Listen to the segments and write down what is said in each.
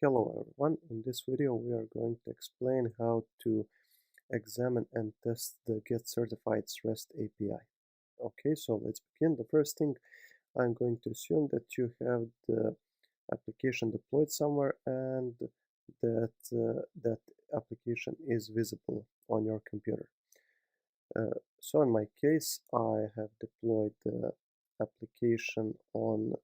Hello everyone, in this video we are going to explain how to examine and test the GetCertified's REST API. Okay, so let's begin. The first thing, I'm going to assume that you have the application deployed somewhere and that application is visible on your computer. So in my case, I have deployed the application on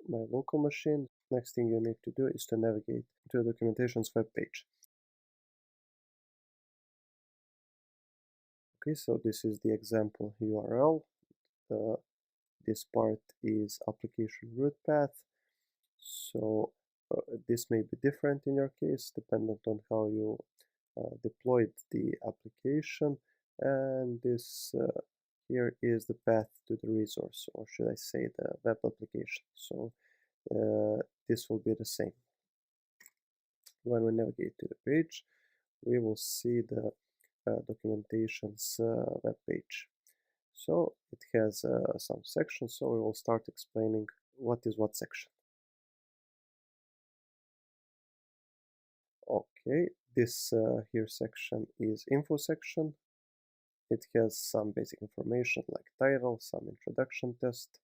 my local machine. Next thing you need to do is to navigate to the documentation's web page. Okay, so this is the example URL. This part is application root path. So this may be different in your case, dependent on how you deployed the application. And this here is the path to the resource, or should I say the web application. So this will be the same. When we navigate to the page, we will see the documentation's web page. So it has some sections, so we will start explaining what is what section. Okay, this here section is info section. It has some basic information like title, some introduction test,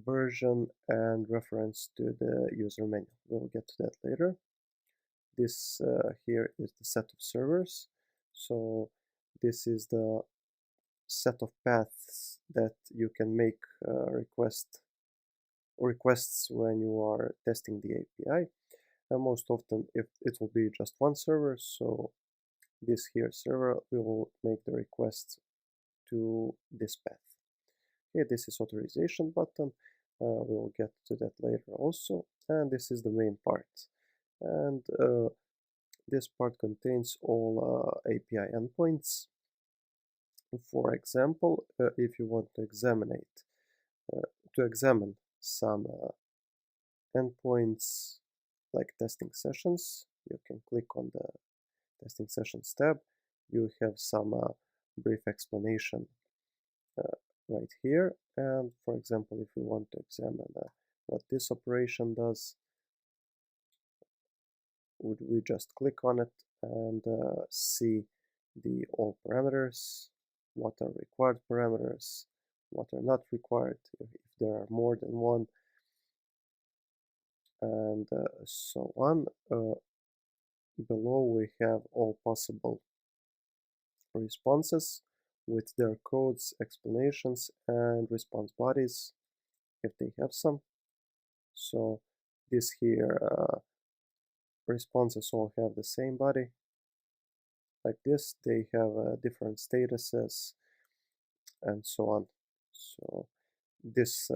version, and reference to the user manual. We'll get to that later. This here is the set of servers. So this is the set of paths that you can make requests when you are testing the API. And most often if it will be just one server, so this here server will make the request to this path. Okay, this is authorization button. We will get to that later also. And this is the main part. And this part contains all API endpoints. For example, if you want to examine some endpoints like testing sessions, you can click on the testing sessions tab. You have some brief explanation right here. And for example, if we want to examine what this operation does, we just click on it and see the all parameters, what are required parameters, what are not required, if there are more than one, and so on. Below we have all possible responses with their codes, explanations, and response bodies if they have some. So this here responses all have the same body like this. They have different statuses and so on. So this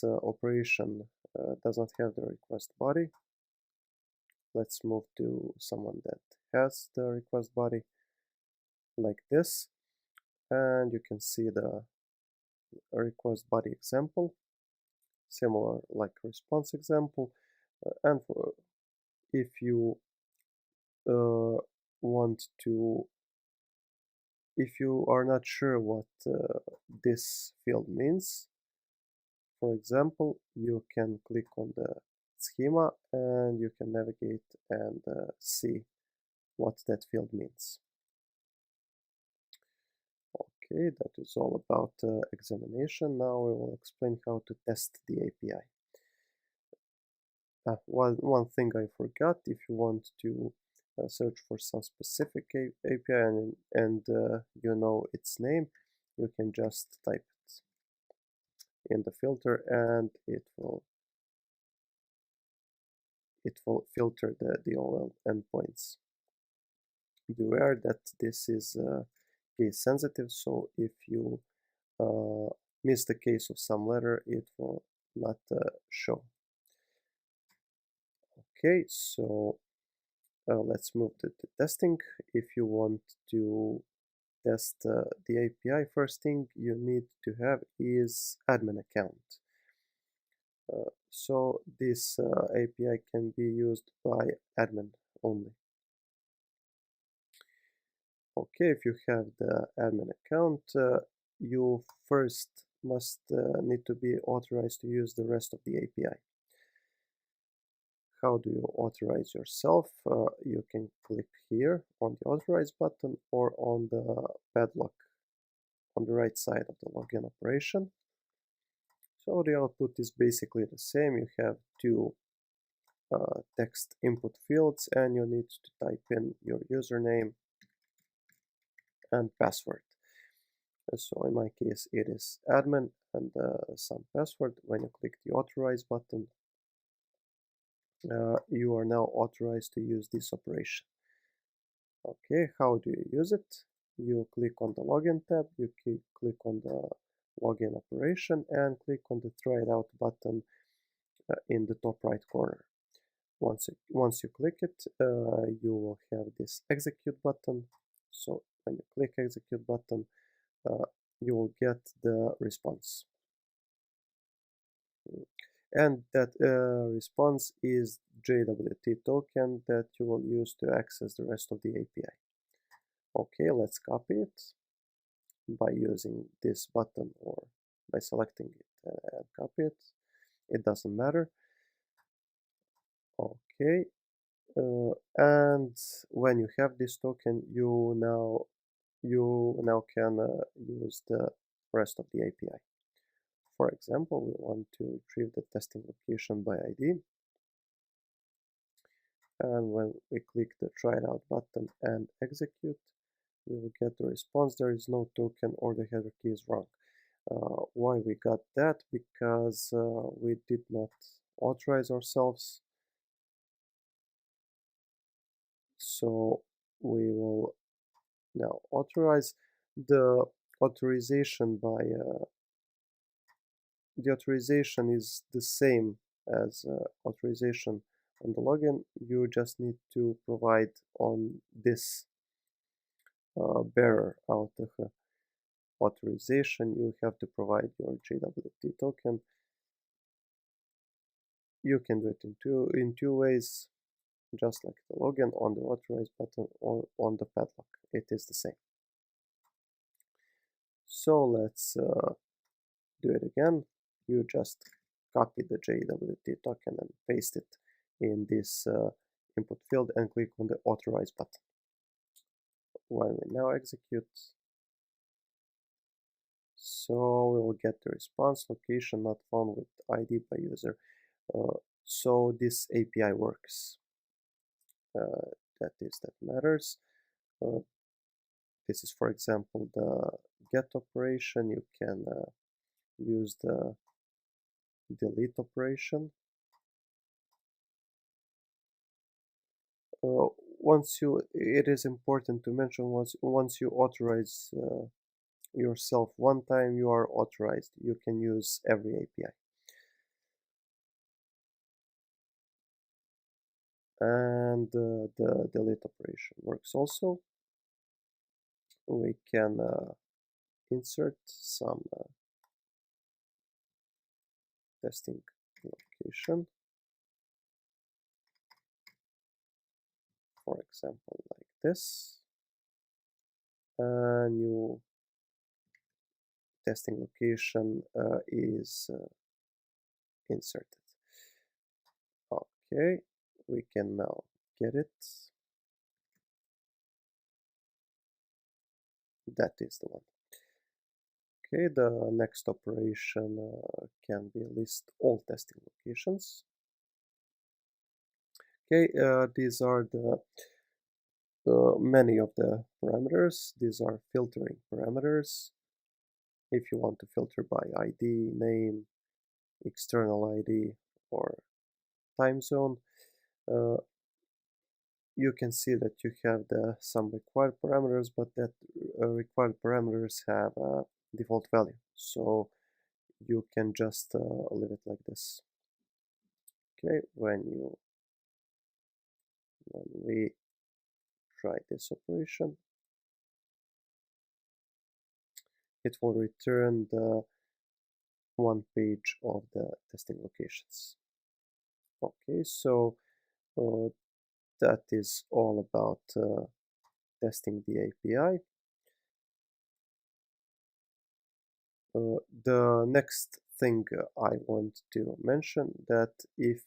operation does not have the request body. Let's move to someone that has the request body like this, and you can see the request body example, similar like response example. And if you if you are not sure what this field means, for example, you can click on the schema and you can navigate and see what that field means. Okay, that is all about examination. Now we will explain how to test the API. One thing I forgot, if you want to search for some specific API and you know its name, you can just type it in the filter and it will filter the all endpoints. Beware that this is case sensitive, so if you miss the case of some letter, it will not show. Okay, so let's move to the testing. If you want to test the API, first thing you need to have is admin account. So this API can be used by admin only. Okay, if you have the admin account, you first must need to be authorized to use the rest of the API. How do you authorize yourself? You can click here on the authorize button or on the padlock on the right side of the login operation. So the output is basically the same. You have two text input fields and you need to type in your username and password. So in my case it is admin and some password. When you click the authorize button, you are now authorized to use this operation. Okay, how do you use it? You click on the login tab, you click on the login operation and click on the try it out button in the top right corner. Once you click it, you will have this execute button. So when you click execute button, you will get the response. And that response is JWT token that you will use to access the rest of the API. Okay, let's copy it by using this button or by selecting it and copy it. It doesn't matter. Okay, and when you have this token, you now can use the rest of the API. For example, we want to retrieve the testing location by ID. And when we click the try it out button and execute, we will get the response. There is no token or the header key is wrong. Why we got that? Because we did not authorize ourselves. So we will now authorize. The authorization by the authorization is the same as authorization on the login. You just need to provide on this bearer auth authorization. You have to provide your JWT token. You can do it in two ways, just like the login on the authorize button or on the padlock. It is the same. So let's do it again. You just copy the JWT token and paste it in this input field and click on the authorize button. When we now execute, so we will get the response location not found with ID by user. So this API works. That matters. This is, for example, the get operation. You can use the delete operation. It is important to mention once you authorize yourself one time, you are authorized. You can use every API. And the delete operation works also. We can insert some testing location, for example, like this. A new testing location is inserted. Okay, we can now get it. That is the one. Okay, the next operation can be list all testing locations. Okay, these are the many of the parameters. These are filtering parameters. If you want to filter by ID, name, external ID, or time zone, you can see that you have some required parameters, but that required parameters have a default value. So you can just leave it like this. Okay, when we try this operation, it will return the one page of the testing locations. Okay, so that is all about testing the API. The next thing I want to mention that if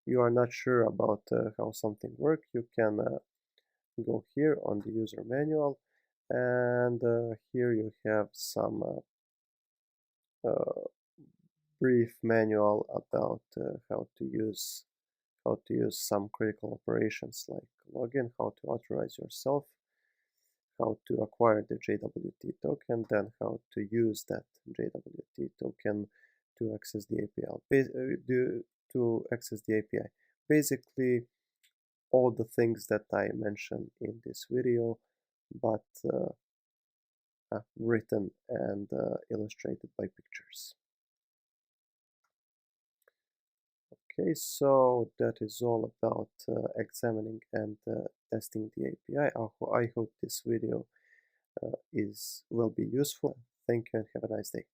you are not sure about how something works, you can go here on the user manual, and here you have some brief manual about how to use some critical operations like login, how to authorize yourself, how to acquire the JWT token, then how to use that JWT token to access the API. To access the API. Basically, all the things that I mentioned in this video, but written and illustrated by pictures. Okay, so that is all about examining and testing the API. I hope this video will be useful. Thank you and have a nice day.